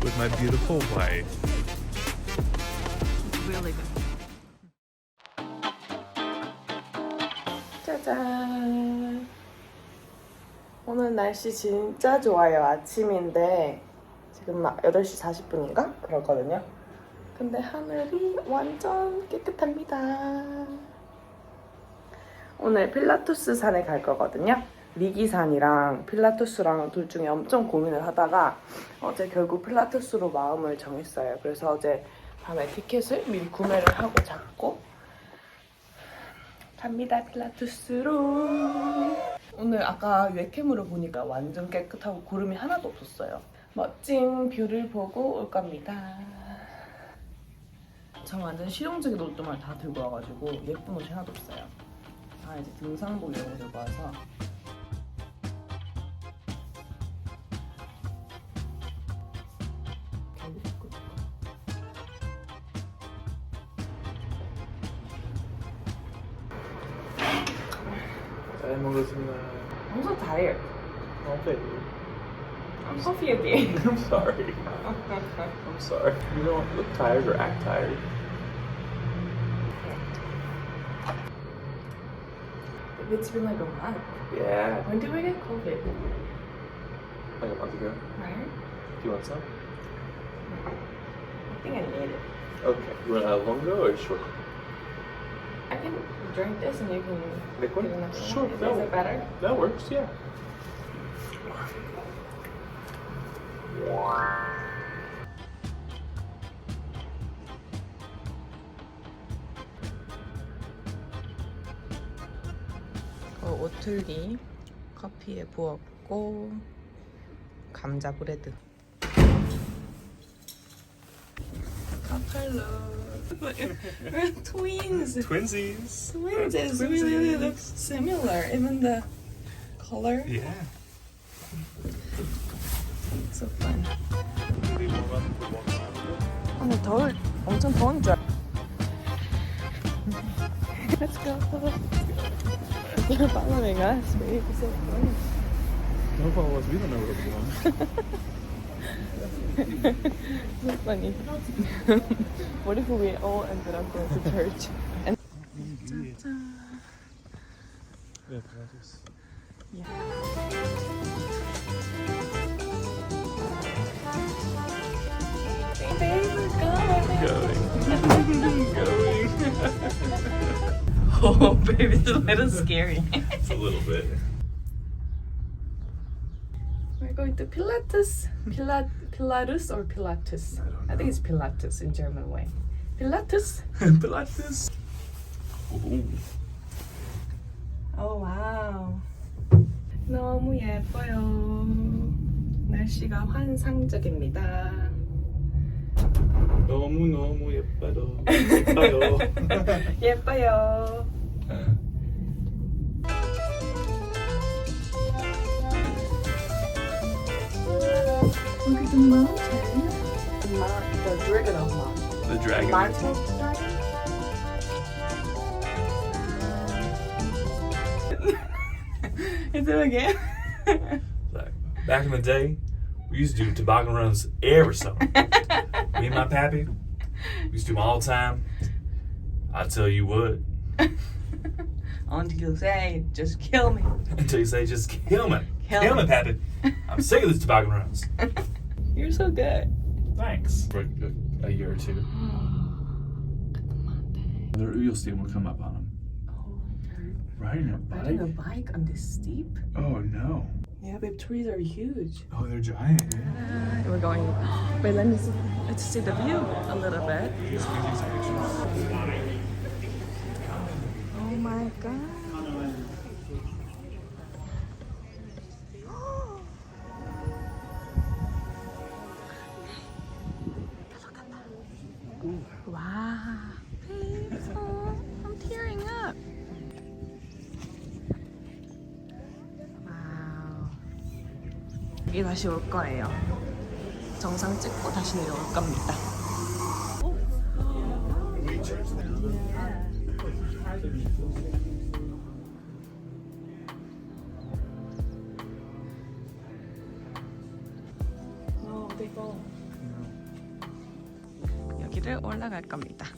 With my beautiful wife. Really good. 짜잔. 오늘 날씨 진짜 좋아요. 아침인데 지금 막 8시 40분인가? 그렇거든요. 근데 하늘이 완전 깨끗합니다. 오늘 필라투스 산에 갈 거거든요. 리기산이랑 필라투스랑 둘 중에 엄청 고민을 하다가 어제 결국 필라투스로 마음을 정했어요. 그래서 어제 밤에 티켓을 미리 구매를 하고 잡고 갑니다. 필라투스로. 오늘 아까 웹캠으로 보니까 완전 깨끗하고 구름이 하나도 없었어요. 멋진 뷰를 보고 올 겁니다. 저 완전 실용적인 옷들만 다 들고 와가지고 예쁜 옷이 하나도 없어요. 다 이제 등산복 이런 거 들고 와서. 잘 먹었습니다. I'm so tired. Okay. I'm coffee again. I'm sorry. I'm sorry. You don't look tired or act tired. It's been like a month. Yeah. When did we get COVID? Like a month ago. Right? Do you want some? I think I need it. Okay. You want a longo or short? I can drink this and you can Liquid? do another Sure. one. Is it better? That works, yeah. 오틀리 커피에 부었고 감자 브레드. Hello. We're twins. Twinsies. Twins really look similar. Even the color. Yeah. So fun. 오늘 엄청 더운 줄. Let's go. You're following us, babe. It's so fun. Don't follow us. We don't know where we're going. So funny. What if we all ended up going to church? And yeah. Baby, we're going. Going. Oh, baby, it's a little scary. It's a little bit. We're going to Pilatus. Pilatus or Pilatus? I don't know. I think it's Pilatus in German way. Pilatus. Pilatus. Ooh. Oh wow. 너무 예뻐요. 날씨가 환상적입니다. 너무 예뻐요. 예뻐요. 예뻐요. Look at the mountain. The dragon of mountain. The dragon. Mountain dragon? Is it again? Like, back in the day, we used to do toboggan runs every summer. Me and my pappy, we used to do them all the time. I tell you what, Until you say, just kill me. until you say, just kill me. Kill Kill me. me, pappy. I'm sick of these toboggan runs. You're so good. Thanks. For a year or two. You'll see them will come up on them. Oh, you're Riding a riding a bike? bike on this steep? Oh no. Yeah, babe, trees are huge. Oh, they're giant. Yeah. We're going. Wait, let's see the view a little bit. Oh my god. Wow. Babe, oh, I'm tearing up. 와우. 여기 다시 올 거예요. 정상 찍고 다시 내려올 겁니다. 여기를 올라갈 겁니다.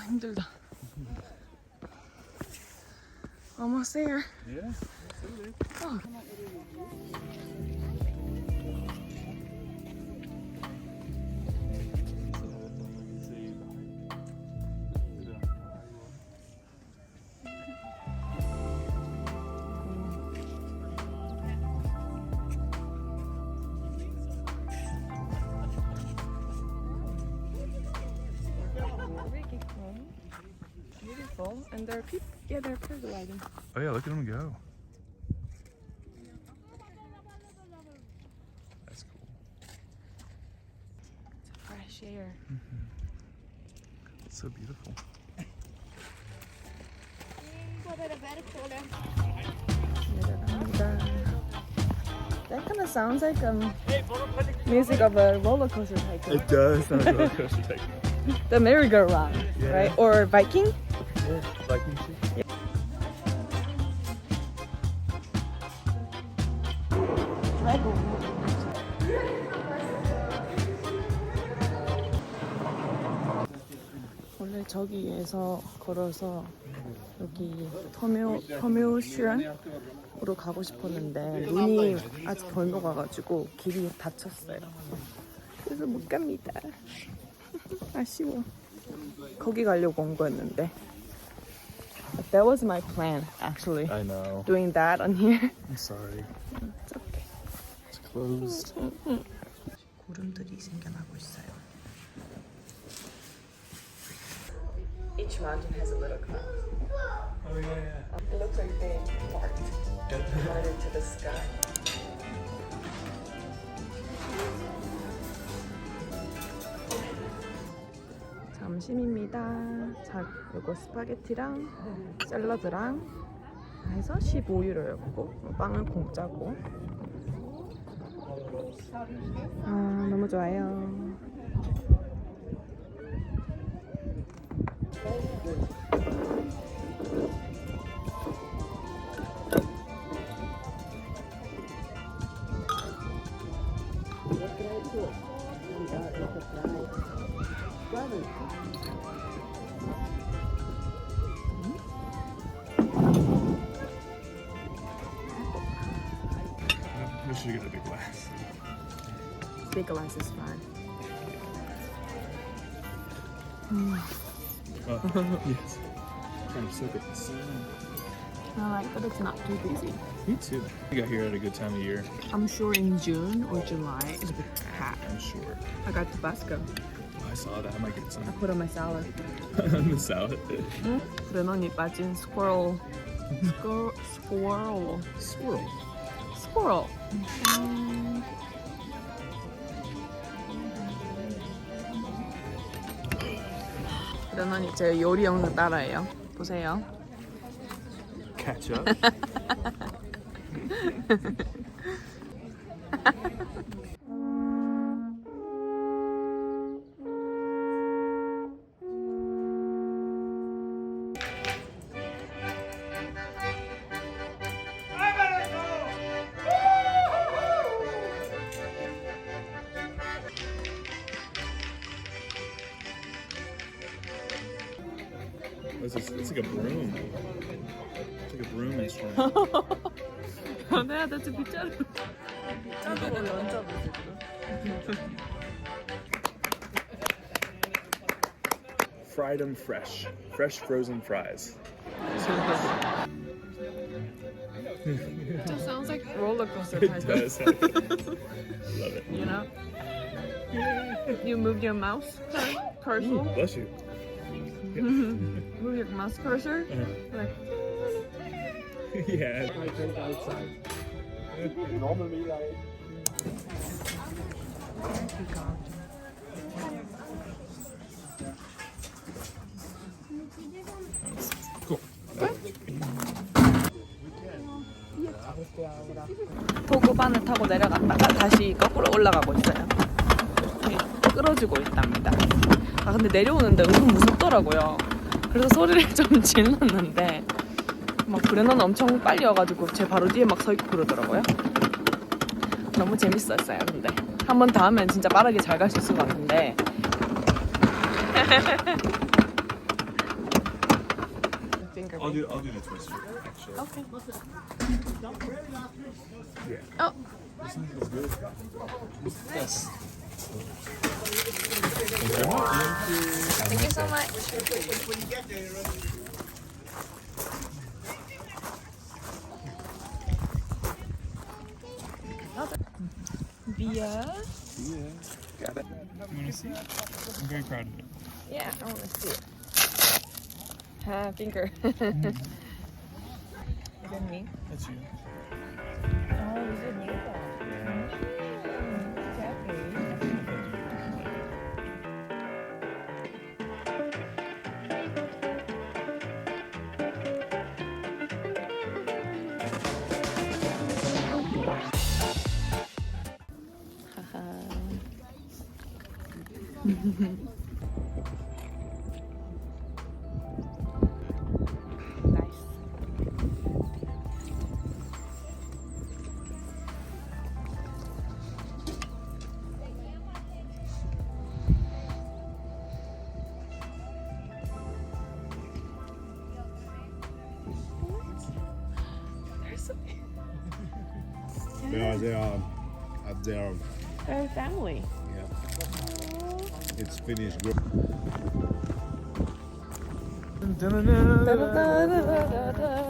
힘들다. Almost there. Yeah. Oh. Beautiful, and there are people. Yeah, they're paragliding. Oh yeah, look at them go. That's cool. It's fresh air. It's so beautiful. That kind of sounds like music of a roller coaster tycoon. It does sound like a roller coaster tycoon. The merry-go-round, Yeah. right? Or Viking? Yeah, Viking shit. 원래 저기에서 걸어서 여기 터묘슈안으로 가고 싶었는데 눈이 아직 덜 녹아가지고 길이 닫혔어요. 그래서 못 갑니다. 아쉬워. 거기 가려고 온 거였는데. But that was my plan, actually. I know. Doing that on here. I'm sorry. It's okay. It's closed. 구름들이 생겨나고 있어요. Each mountain has a little cloud. Oh yeah. It looks like they parked right into the sky. 점심입니다. 자, 이거 스파게티랑 샐러드랑 해서 15유로였고 빵은 공짜고. 아, 너무 좋아요. We should get a big glass. Big glass is fine. Oh, yes. Trying to soak up the sun. I like that it's not too busy. Me too. I got here at a good time of year. I'm sure in June or July it's a bit packed. I'm sure. I got Tabasco. Oh, I saw that. I might get some. I put on my salad. On the salad. 그러더니 빠진 squirrel. Squirrel. Swirl. Squirrel. 그러더니 제 요리 영상 따라해요. 보세요. Catch up. It's like a broom. It's like a broom instrument. 내가 나 지금 빗자루. 빗자루로 얹어보지. Fried them fresh. Fresh frozen fries. It just sounds like roller coaster It type. does. I love it. You know? You move your mouse cursor. Bless you. Move your mouse cursor. Like, Yeah. I drink outside. Normally, like Cool. 도구반을 타고 내려갔다가 다시 거꾸로 올라가고 있어요. 끌어주고 있답니다. 아 근데 내려오는데 은근 무섭더라고요. 그래서 소리를 좀 질렀는데 막 브레너는 엄청 빨리 와가지고 제 바로 뒤에 막 서 있고 그러더라고요. 너무 재밌었어요. 근데 한 번 더 하면 진짜 빠르게 잘 갈 수 있을 것 같은데. I'll do the twister. Actually. Okay. Yeah. Oh. This one feels good. Yes. Thank you very much. Thank you so much. Via. Yeah. Got it. You want to see? I'm very proud of it. Yeah, I want to see it. Finger. Is it me? That's you. Oh, is it me? Nice. They're They're family. yeah. It's finished.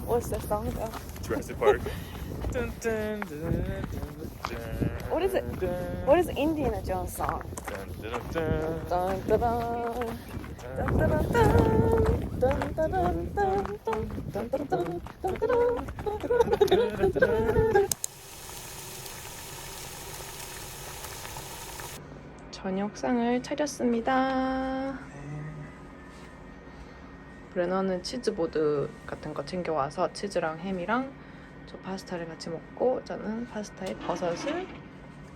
What's that song about? Jurassic Park. What is it? What is Indiana Jones song? Dun, dun, dun. Dun, dun, dun, dun. Dun, dun, dun, dun, dun. Dun, dun, dun, dun, dun, dun, dun. 저녁상을 차렸습니다. 브레너는 치즈보드 같은 거 챙겨와서 치즈랑 햄이랑 저 파스타를 같이 먹고 저는 파스타에 버섯을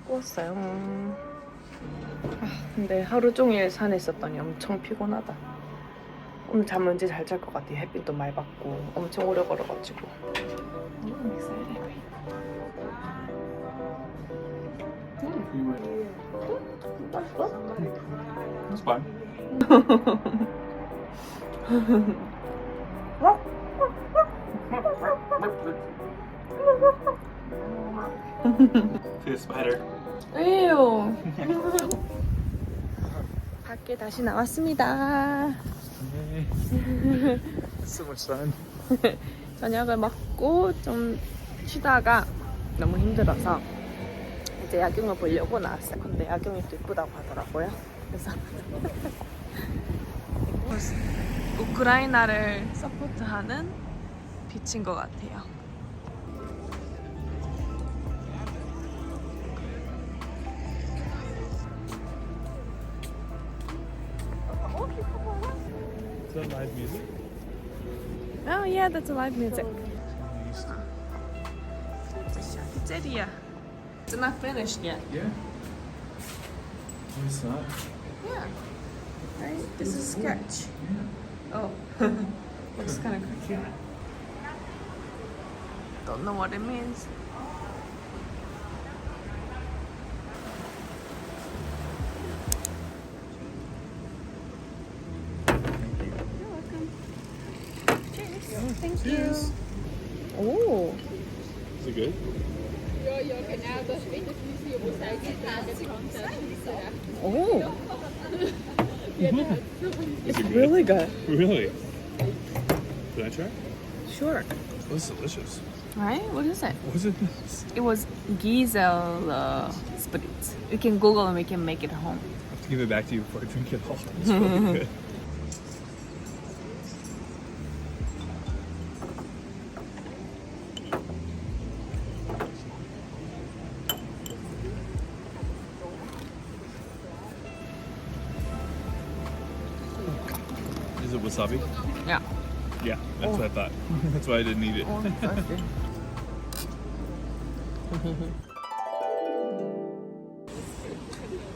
구웠어요. 근데 하루 종일 산에 있었더니 엄청 피곤하다. 오늘 잠 왠지 잘 잘 것 같아. 햇빛도 많이 받고 엄청 오래 걸어가지고. 맛있어? It's fine. See a spider. 에휴. 밖에 다시 나왔습니다. So much sun. 저녁을 먹고 좀 쉬다가 너무 힘들어서 이제 야경을 보려고 나왔어요. 근데 야경이 또 이쁘다고 하더라고요. 그래서 우크라이나를 서포트하는 빛인 것 같아요. Is that live music? Oh yeah, that's live music. Pizzeria. It's not finished yet. Yeah. It's not. Yeah. Right? This is sketch. Oh. Looks kind of cookie. Don't know what it means. You're welcome. Cheers. Thank you. Oh. Is it good? Oh. It's really good. Really? Can I try? Sure. Oh, it's delicious. Right? What is it? What is it? This? It was Giesel spritz. We can Google and we can make it at home. I have to give it back to you before I drink it all. It's really good. wasabi? Yeah. Yeah, that's what I thought. That's why I didn't eat it.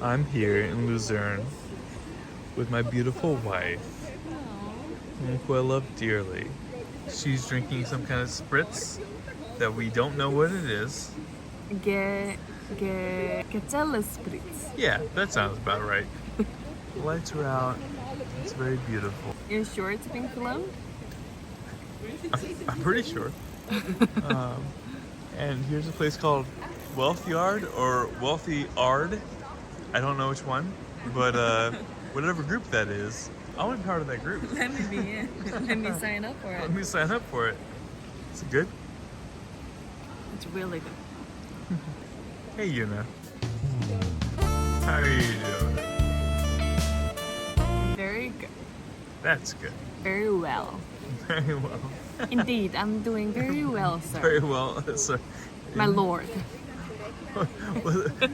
I'm here in Lucerne with my beautiful wife, who I love dearly. She's drinking some kind of spritz that we don't know what it is. Getella spritz. Yeah, that sounds about right. The lights are out. It's very beautiful. You're sure it's being filmed? I'm pretty sure. And here's a place called Wealth Yard or Wealthy Ard. I don't know which one, but whatever group that is, I want to be part of that group. Let me be in. Let me sign up for Let it. me sign up for it. Is it good? It's really good. Hey, Yuna. How are you doing? Very good. That's good. Very well. Very well. Indeed, I'm doing very well, sir. Very well, sir. My lord.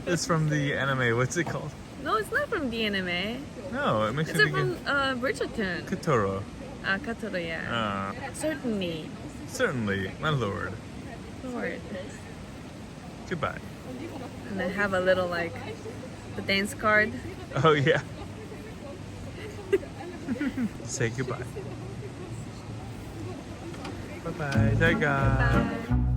It's from the anime. What's it called? No, it's not from the anime. No, it makes It's me think from of Bridgerton. Katoro. Katoro, yeah. Certainly. Certainly, my lord. Lord. Goodbye. And then have a little, like, the dance card. Oh, yeah. Say goodbye. Bye-bye. Bye.